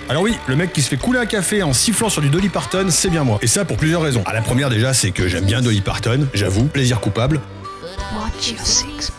Alors oui, le mec qui se fait couler un café en sifflant sur du Dolly Parton, c'est bien moi. Et ça pour plusieurs raisons. La première déjà, c'est que j'aime bien Dolly Parton, j'avoue, plaisir coupable. Watch your six.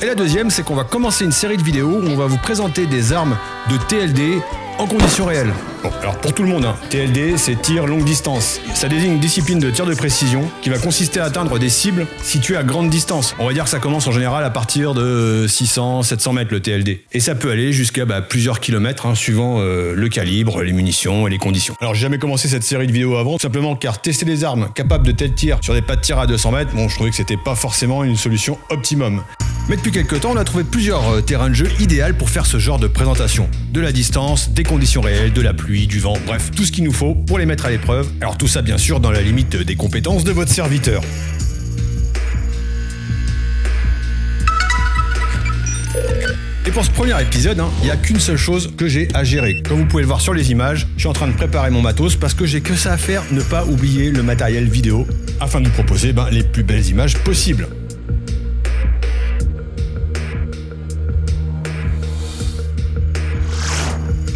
Et la deuxième, c'est qu'on va commencer une série de vidéos où on va vous présenter des armes de TLD en conditions réelles. Bon, alors pour tout le monde, hein, TLD, c'est tir longue distance. Ça désigne une discipline de tir de précision qui va consister à atteindre des cibles situées à grande distance. On va dire que ça commence en général à partir de 600-700 mètres le TLD. Et ça peut aller jusqu'à plusieurs kilomètres, hein, suivant le calibre, les munitions et les conditions. Alors j'ai jamais commencé cette série de vidéos avant, tout simplement car tester des armes capables de tel tir sur des pas de tir à 200 mètres, bon, je trouvais que c'était pas forcément une solution optimum. Mais depuis quelques temps, on a trouvé plusieurs terrains de jeu idéaux pour faire ce genre de présentation. De la distance, des conditions réelles, de la pluie, du vent, bref, tout ce qu'il nous faut pour les mettre à l'épreuve. Alors tout ça bien sûr dans la limite des compétences de votre serviteur. Et pour ce premier épisode, il n'y a qu'une seule chose que j'ai à gérer. Comme vous pouvez le voir sur les images, je suis en train de préparer mon matos parce que j'ai que ça à faire, ne pas oublier le matériel vidéo, afin de vous proposer les plus belles images possibles.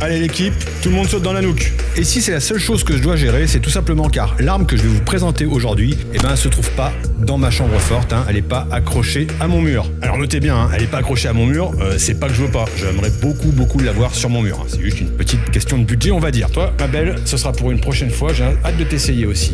Allez l'équipe, tout le monde saute dans la nuque. Et si c'est la seule chose que je dois gérer, c'est tout simplement car l'arme que je vais vous présenter aujourd'hui, elle se trouve pas dans ma chambre forte, elle n'est pas accrochée à mon mur. Alors notez bien, elle n'est pas accrochée à mon mur, c'est pas que je veux pas, j'aimerais beaucoup l'avoir sur mon mur. C'est juste une petite question de budget on va dire. Toi ma belle, ce sera pour une prochaine fois, j'ai hâte de t'essayer aussi.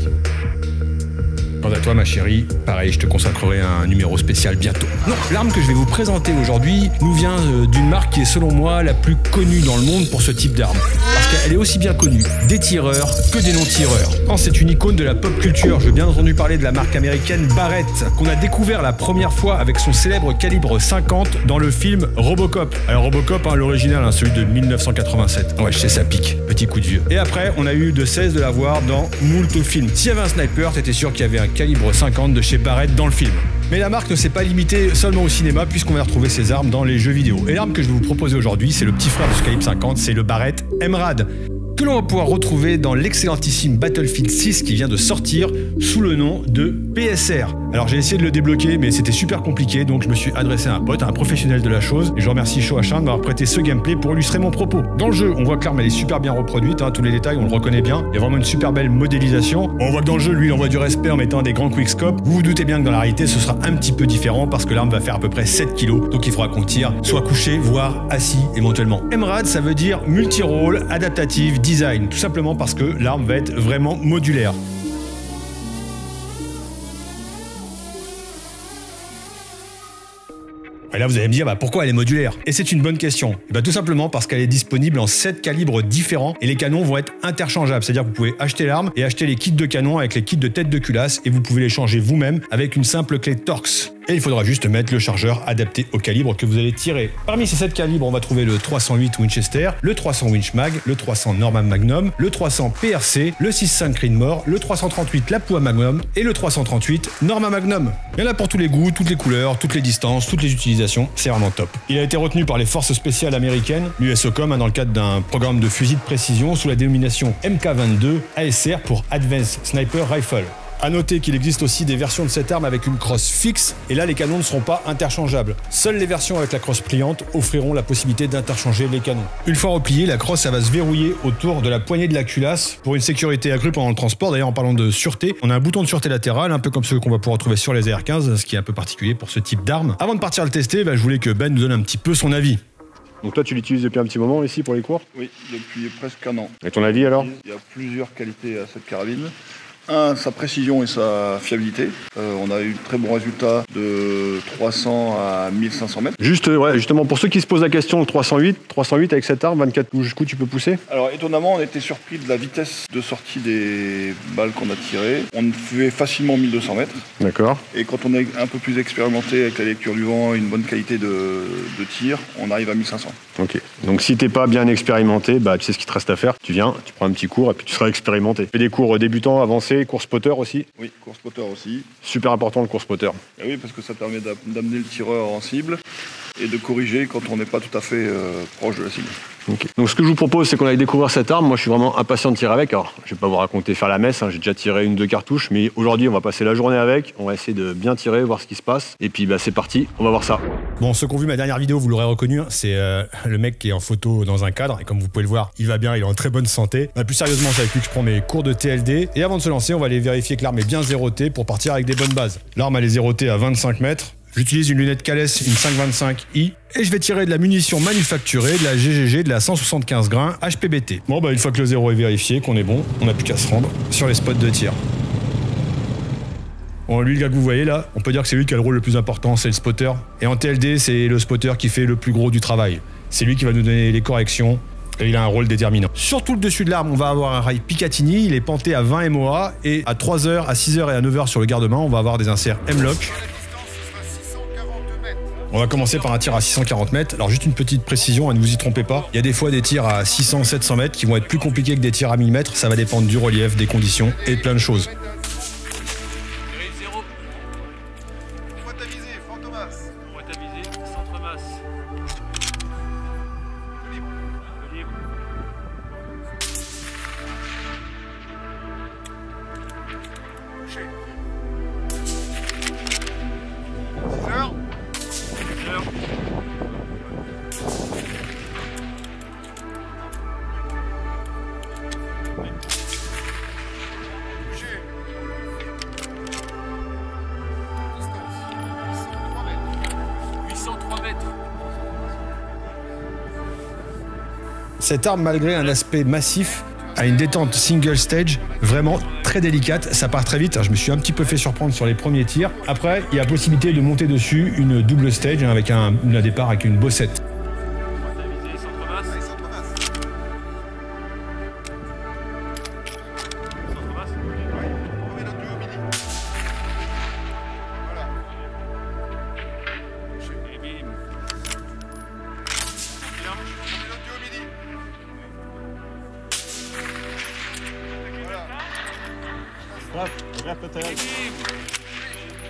Quant à toi ma chérie, pareil, je te consacrerai un numéro spécial bientôt. Non, l'arme que je vais vous présenter aujourd'hui nous vient d'une marque qui est selon moi la plus connue dans le monde pour ce type d'arme. Parce qu'elle est aussi bien connue des tireurs que des non-tireurs. C'est une icône de la pop culture, j'ai bien entendu parler de la marque américaine Barrett, qu'on a découvert la première fois avec son célèbre calibre 50 dans le film Robocop. Alors Robocop, l'original, celui de 1987. Ouais, je sais, ça pique, petit coup de vieux. Et après, on a eu de cesse de la voir dans moult films. S'il y avait un sniper, t'étais sûr qu'il y avait un calibre 50 de chez Barrett dans le film. Mais la marque ne s'est pas limitée seulement au cinéma puisqu'on va retrouver ses armes dans les jeux vidéo. Et l'arme que je vais vous proposer aujourd'hui, c'est le petit frère de ce calibre 50, c'est le Barrett MRAD, que l'on va pouvoir retrouver dans l'excellentissime Battlefield 6 qui vient de sortir sous le nom de PSR. Alors j'ai essayé de le débloquer mais c'était super compliqué donc je me suis adressé à un pote, à un professionnel de la chose et je remercie Shoachin de m'avoir prêté ce gameplay pour illustrer mon propos. Dans le jeu, on voit que l'arme elle est super bien reproduite, tous les détails on le reconnaît bien, il y a vraiment une super belle modélisation. On voit que dans le jeu lui il envoie du respect en mettant des grands quickscopes. Vous vous doutez bien que dans la réalité ce sera un petit peu différent parce que l'arme va faire à peu près 7 kg donc il faudra qu'on tire soit couché voire assis éventuellement. MRAD ça veut dire multi-role, adaptative, design, tout simplement parce que l'arme va être vraiment modulaire. Et là, vous allez me dire, pourquoi elle est modulaire? Et c'est une bonne question. Tout simplement parce qu'elle est disponible en 7 calibres différents et les canons vont être interchangeables. C'est-à-dire que vous pouvez acheter l'arme et acheter les kits de canon avec les kits de tête de culasse et vous pouvez les changer vous-même avec une simple clé Torx. Et il faudra juste mettre le chargeur adapté au calibre que vous allez tirer. Parmi ces 7 calibres, on va trouver le 308 Winchester, le 300 Winch Mag, le 300 Norman Magnum, le 300 PRC, le 6.5 Creedmoor, le 338 Lapua Magnum et le 338 Norman Magnum. Il y en a pour tous les goûts, toutes les couleurs, toutes les distances, toutes les utilisations, c'est vraiment top. Il a été retenu par les forces spéciales américaines, l'USOCOM, dans le cadre d'un programme de fusil de précision sous la dénomination MK22 ASR pour Advanced Sniper Rifle. A noter qu'il existe aussi des versions de cette arme avec une crosse fixe, et là les canons ne seront pas interchangeables. Seules les versions avec la crosse pliante offriront la possibilité d'interchanger les canons. Une fois repliée, la crosse va se verrouiller autour de la poignée de la culasse pour une sécurité accrue pendant le transport. D'ailleurs en parlant de sûreté, on a un bouton de sûreté latéral, un peu comme ceux qu'on va pouvoir trouver sur les AR-15, ce qui est un peu particulier pour ce type d'arme. Avant de partir le tester, je voulais que Ben nous donne un petit peu son avis. Donc toi tu l'utilises depuis un petit moment ici pour les cours? Oui, depuis presque un an. Et ton avis alors? Il y a plusieurs qualités à cette carabine. Un, sa précision et sa fiabilité. On a eu de très bons résultats de 300 à 1500 mètres. Justement, pour ceux qui se posent la question, le 308 avec cette arme, 24 coups, jusqu'où tu peux pousser? Alors étonnamment, on était surpris de la vitesse de sortie des balles qu'on a tirées. On fait facilement 1200 mètres. D'accord. Et quand on est un peu plus expérimenté avec la lecture du vent et une bonne qualité de tir, on arrive à 1500. Ok. Donc si t'es pas bien expérimenté, tu sais ce qu'il te reste à faire. Tu viens, tu prends un petit cours et puis tu seras expérimenté. Tu fais des cours débutants, avancés, cours spotter aussi? Oui, cours spotter aussi. Super important le cours spotter. Et oui, parce que ça permet d'amener le tireur en cible et de corriger quand on n'est pas tout à fait proche de la cible. Okay. Donc ce que je vous propose, c'est qu'on aille découvrir cette arme. Moi, je suis vraiment impatient de tirer avec. Alors, je vais pas vous raconter faire la messe, hein. J'ai déjà tiré 1 ou 2 cartouches, mais aujourd'hui, on va passer la journée avec. On va essayer de bien tirer, voir ce qui se passe. Et puis, c'est parti, on va voir ça. Bon, ceux qui ont vu ma dernière vidéo, vous l'aurez reconnu, c'est le mec qui est en photo dans un cadre. Et comme vous pouvez le voir, il va bien, il est en très bonne santé. Plus sérieusement, c'est avec lui que je prends mes cours de TLD. Et avant de se lancer, on va aller vérifier que l'arme est bien zérotée pour partir avec des bonnes bases. L'arme, elle est zérotée à 25 mètres. J'utilise une lunette Cales, une 525i, et je vais tirer de la munition manufacturée, de la GGG, de la 175 grains HPBT. Bon, une fois que le zéro est vérifié, qu'on est bon, on n'a plus qu'à se rendre sur les spots de tir. Bon, lui, le gars que vous voyez là, on peut dire que c'est lui qui a le rôle le plus important, c'est le spotter. Et en TLD, c'est le spotter qui fait le plus gros du travail. C'est lui qui va nous donner les corrections, et il a un rôle déterminant. Sur tout le dessus de l'arme, on va avoir un rail Picatinny, il est panté à 20 MOA, et à 3h, à 6h et à 9h sur le garde-main, on va avoir des inserts M-Lock. On va commencer par un tir à 640 mètres. Alors juste une petite précision, ne vous y trompez pas. Il y a des fois des tirs à 600-700 mètres qui vont être plus compliqués que des tirs à 1000 mètres. Ça va dépendre du relief, des conditions et de plein de choses. Cette arme, malgré un aspect massif, a une détente single stage vraiment très délicate. Ça part très vite. Alors, je me suis un petit peu fait surprendre sur les premiers tirs. Après, il y a possibilité de monter dessus une double stage avec un départ avec une bossette.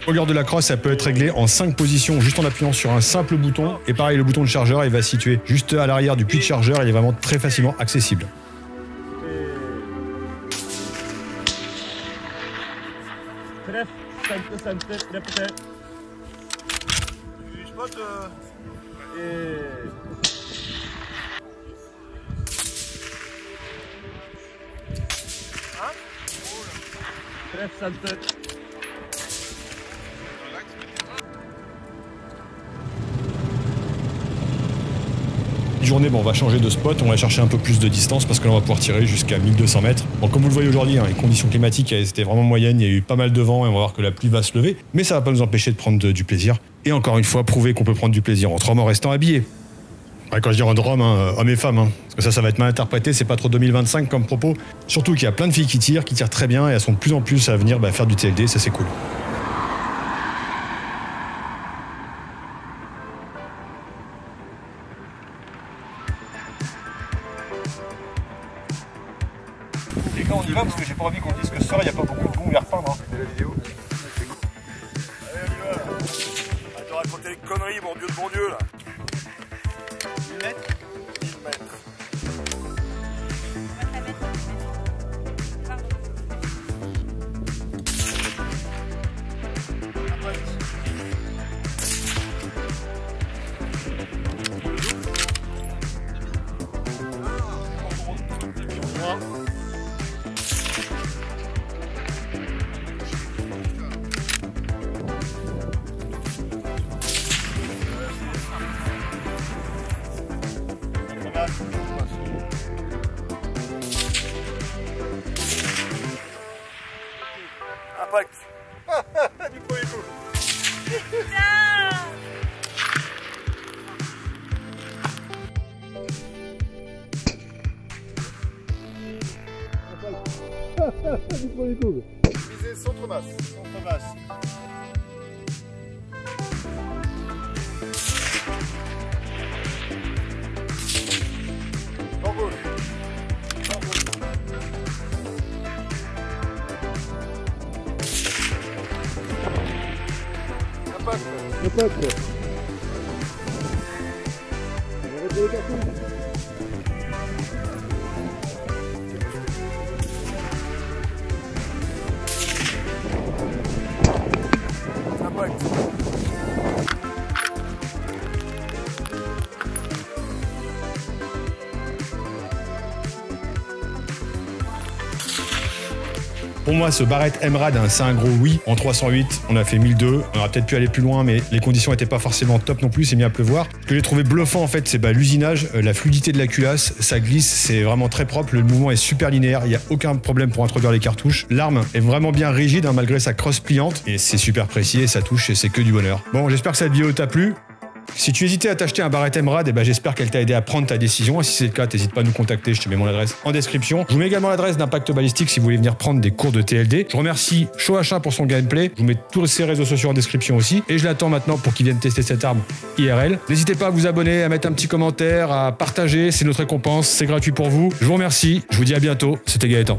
La longueur de la crosse, ça peut être réglée en 5 positions juste en appuyant sur un simple bouton. Et pareil, le bouton de chargeur, il va se situer juste à l'arrière du puits de chargeur. Il est vraiment très facilement accessible. Journée, on va changer de spot, on va chercher un peu plus de distance parce que là on va pouvoir tirer jusqu'à 1200 mètres. Bon, comme vous le voyez aujourd'hui, les conditions climatiques étaient vraiment moyennes, il y a eu pas mal de vent et on va voir que la pluie va se lever, mais ça va pas nous empêcher de prendre du plaisir. Et encore une fois, prouver qu'on peut prendre du plaisir entre hommes en restant habillés. Ouais, quand je dis entre hommes, hommes et femmes, parce que ça va être mal interprété, c'est pas trop 2025 comme propos. Surtout qu'il y a plein de filles qui tirent très bien et elles sont de plus en plus à venir faire du TLD, ça c'est cool. Les gars, on y va parce que j'ai pas envie qu'on dise que ce soir il n'y a pas beaucoup de bons vers peindre. C'est la vidéo. Allez, on y va là. Arrête de raconter les conneries, mon Dieu de bon Dieu là. 1000 mètres 1000 mètres. Impact. Du premier coup. Du premier coup. Visez centre-masse. Centre-masse. En gauche. En gauche. Impact. Pour moi, ce Barrett Emerald, hein, c'est un gros oui. En 308, on a fait 1002. On aurait peut-être pu aller plus loin, mais les conditions n'étaient pas forcément top non plus. C'est mis à pleuvoir. Ce que j'ai trouvé bluffant, en fait, c'est l'usinage, la fluidité de la culasse. Ça glisse, c'est vraiment très propre. Le mouvement est super linéaire. Il n'y a aucun problème pour introduire les cartouches. L'arme est vraiment bien rigide, hein, malgré sa crosse pliante. Et c'est super précis et ça touche et c'est que du bonheur. Bon, j'espère que cette vidéo t'a plu. Si tu hésitais à t'acheter un Barrett Emerald, j'espère qu'elle t'a aidé à prendre ta décision. Et si c'est le cas, n'hésite pas à nous contacter, je te mets mon adresse en description. Je vous mets également l'adresse d'Impact Balistique si vous voulez venir prendre des cours de TLD. Je remercie Shoachin pour son gameplay. Je vous mets tous ses réseaux sociaux en description aussi. Et je l'attends maintenant pour qu'il vienne tester cette arme IRL. N'hésitez pas à vous abonner, à mettre un petit commentaire, à partager. C'est notre récompense, c'est gratuit pour vous. Je vous remercie, je vous dis à bientôt. C'était Gaëtan.